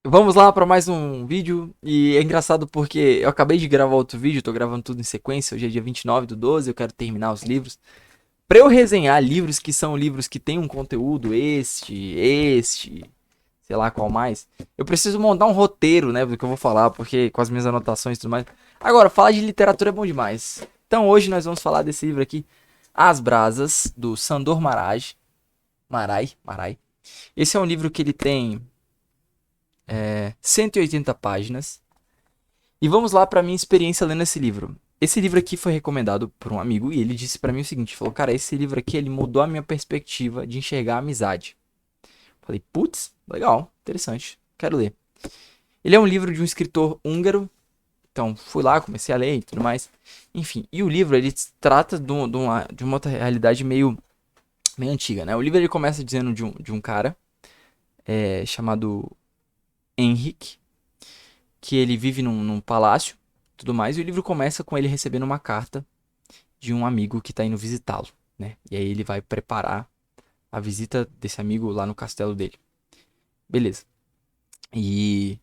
Vamos lá para mais um vídeo. E é engraçado porque eu acabei de gravar outro vídeo, tô gravando tudo em sequência. Hoje é dia 29/12, eu quero terminar os livros. Para eu resenhar livros que são livros que têm um conteúdo, sei lá qual mais, eu preciso montar um roteiro, né, do que eu vou falar, porque com as minhas anotações e tudo mais. Agora, falar de literatura é bom demais. Então hoje nós vamos falar desse livro aqui, As Brasas, do Sandor Maraj. Marai. Esse é um livro que ele tem 180 páginas. E vamos lá para minha experiência lendo esse livro. Esse livro aqui foi recomendado por um amigo e ele disse para mim o seguinte, falou: "Cara, esse livro aqui ele mudou a minha perspectiva de enxergar a amizade". Falei: "Putz, legal, interessante. Quero ler". Ele é um livro de um escritor húngaro, então fui lá, comecei a ler e tudo mais. Enfim, e o livro ele trata de uma outra realidade meio antiga, né? O livro ele começa dizendo de um cara chamado Henrik, que ele vive num palácio, tudo mais, e o livro começa com ele recebendo uma carta de um amigo que tá indo visitá-lo, né? E aí ele vai preparar a visita desse amigo lá no castelo dele. Beleza. E,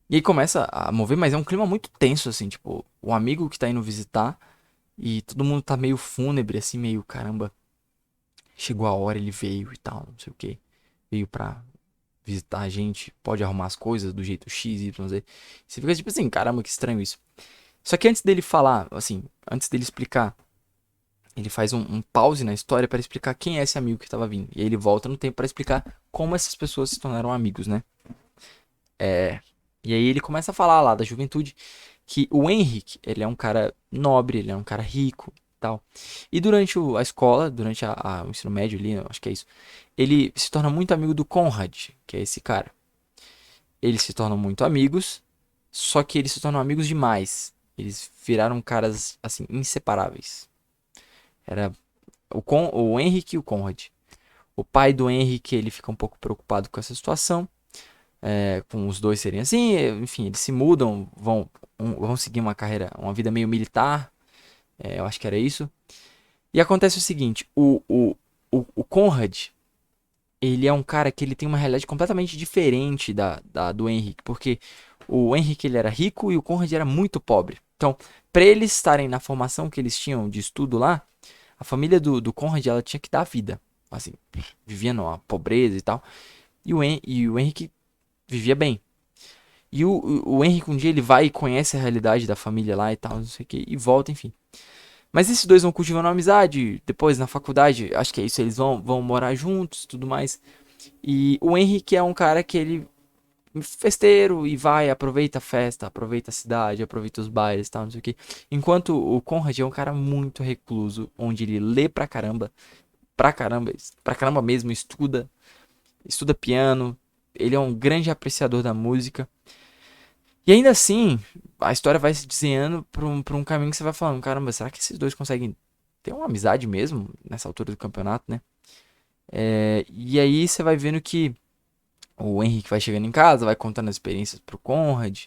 e aí começa a mover, mas é um clima muito tenso, assim, tipo, o amigo que tá indo visitar e todo mundo tá meio fúnebre, assim, meio, caramba, chegou a hora, ele veio e tal, não sei o que. Veio pra visitar a gente, pode arrumar as coisas do jeito X, Y, Z. Você fica tipo assim, caramba, que estranho isso. Só que antes dele falar, assim, antes dele explicar, ele faz um pause na história para explicar quem é esse amigo que estava vindo. E aí ele volta no tempo para explicar como essas pessoas se tornaram amigos, né? E aí ele começa a falar lá da juventude que o Henrique, ele é um cara nobre, ele é um cara rico e tal. E durante a escola, durante o ensino médio ali, eu acho que é isso, ele se torna muito amigo do Conrad, que é esse cara. Eles se tornam muito amigos, só que eles se tornam amigos demais. Eles viraram caras, assim, inseparáveis. Era o Henrique e o Conrad. O pai do Henrique, ele fica um pouco preocupado com essa situação, com os dois serem assim, enfim, eles se mudam, vão seguir uma carreira, uma vida meio militar, eu acho que era isso. E acontece o seguinte, o Conrad, ele é um cara que ele tem uma realidade completamente diferente do Henrique, porque o Henrique ele era rico e o Conrad era muito pobre. Então, para eles estarem na formação que eles tinham de estudo lá, a família do Conrad ela tinha que dar vida. Assim, vivia numa pobreza e tal. E o Henrique vivia bem. E o Henrique um dia ele vai e conhece a realidade da família lá e tal, não sei o que, e volta, enfim. Mas esses dois vão cultivando uma amizade, depois na faculdade, acho que é isso, eles vão morar juntos tudo mais. E o Henrique é um cara que ele festeiro e vai, aproveita a festa, aproveita a cidade, aproveita os bailes e tal, não sei o que. Enquanto o Conrad é um cara muito recluso, onde ele lê pra caramba mesmo, estuda piano, ele é um grande apreciador da música. E ainda assim, a história vai se desenhando pra um caminho que você vai falando, caramba, será que esses dois conseguem ter uma amizade mesmo nessa altura do campeonato, né? E aí você vai vendo que o Henrique vai chegando em casa, vai contando as experiências pro Conrad,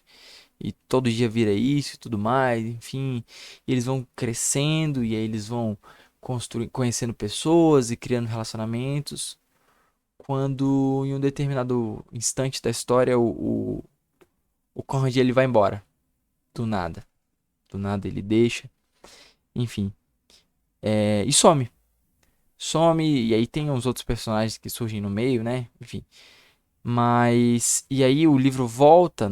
e todo dia vira isso e tudo mais, enfim. E eles vão crescendo e aí eles vão conhecendo pessoas e criando relacionamentos. Quando em um determinado instante da história o Conrad ele vai embora. Do nada. Do nada ele deixa. Enfim. E some. Some. E aí tem uns outros personagens que surgem no meio, né? Enfim. Mas. E aí o livro volta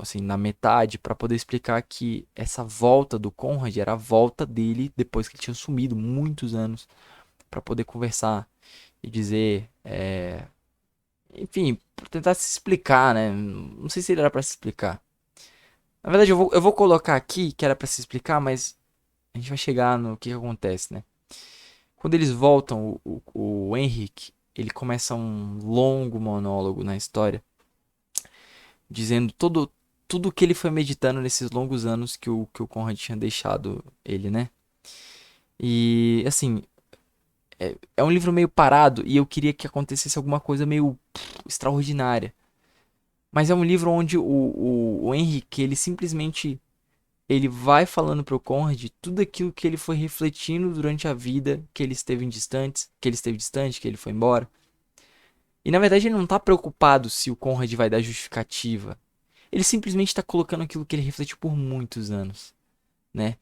assim, na metade para poder explicar que essa volta do Conrad era a volta dele depois que ele tinha sumido muitos anos. Para poder conversar e dizer. Enfim, pra tentar se explicar, né? Não sei se ele era para se explicar. Na verdade, eu vou colocar aqui que era pra se explicar, mas a gente vai chegar no que acontece, né? Quando eles voltam, o Henrique, ele começa um longo monólogo na história, dizendo tudo o que ele foi meditando nesses longos anos que o Conrad tinha deixado ele, né? E, assim, é um livro meio parado e eu queria que acontecesse alguma coisa meio extraordinária. Mas é um livro onde o Henrique, ele simplesmente ele vai falando pro Conrad tudo aquilo que ele foi refletindo durante a vida que ele esteve distante, que ele foi embora. E na verdade ele não tá preocupado se o Conrad vai dar justificativa. Ele simplesmente está colocando aquilo que ele refletiu por muitos anos, né?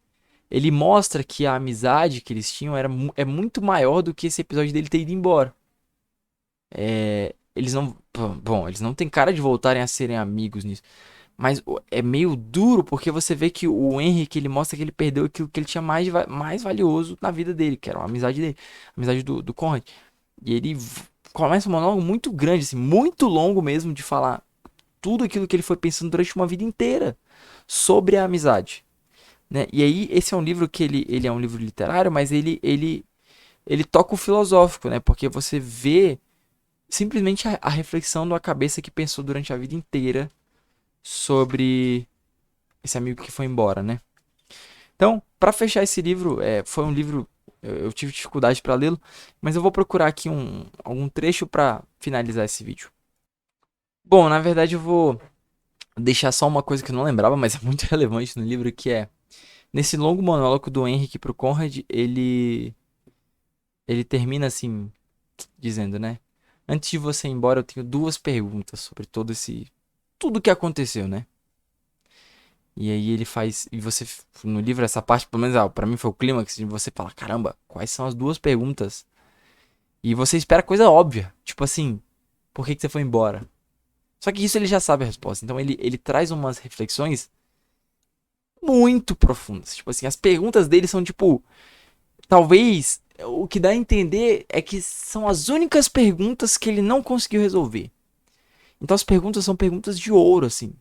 Ele mostra que a amizade que eles tinham é muito maior do que esse episódio dele ter ido embora. Eles não. Bom, eles não têm cara de voltarem a serem amigos nisso. Mas é meio duro porque você vê que o Henrique ele mostra que ele perdeu aquilo que ele tinha mais valioso na vida dele, que era a amizade dele, a amizade do Conrad. E ele começa um monólogo muito grande, assim, muito longo mesmo, de falar tudo aquilo que ele foi pensando durante uma vida inteira sobre a amizade. Né? E aí, esse é um livro que ele é um livro literário, mas ele toca o filosófico, né? Porque você vê simplesmente a reflexão de uma cabeça que pensou durante a vida inteira sobre esse amigo que foi embora, né? Então, para fechar esse livro, foi um livro eu tive dificuldade para lê-lo, mas eu vou procurar aqui algum trecho para finalizar esse vídeo. Bom, na verdade eu vou deixar só uma coisa que eu não lembrava, mas é muito relevante no livro, que é nesse longo monólogo do Henrique pro Conrad, ele termina assim dizendo, né? Antes de você ir embora, eu tenho duas perguntas sobre tudo que aconteceu, né? E aí ele faz. E você, no livro, essa parte, pelo menos pra mim foi o clímax, de você falar, caramba, quais são as duas perguntas? E você espera coisa óbvia. Tipo assim, por que você foi embora? Só que isso ele já sabe a resposta. Então ele traz umas reflexões muito profundas. Tipo assim, as perguntas dele são tipo. Talvez o que dá a entender é que são as únicas perguntas que ele não conseguiu resolver. Então as perguntas são perguntas de ouro, assim.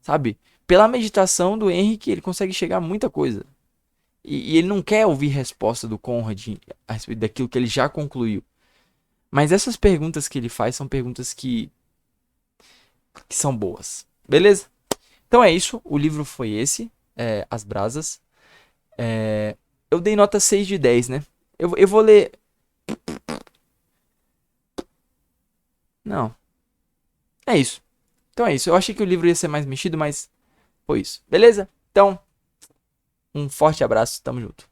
Sabe? Pela meditação do Henrique, ele consegue chegar a muita coisa. E ele não quer ouvir resposta do Conrad a respeito daquilo que ele já concluiu. Mas essas perguntas que ele faz são perguntas que são boas. Beleza? Então é isso. O livro foi esse. As Brasas. Eu dei nota 6 de 10, né? Eu vou ler. Não. É isso. Então é isso. Eu achei que o livro ia ser mais mexido, mas foi isso. Beleza? Então, um forte abraço. Tamo junto.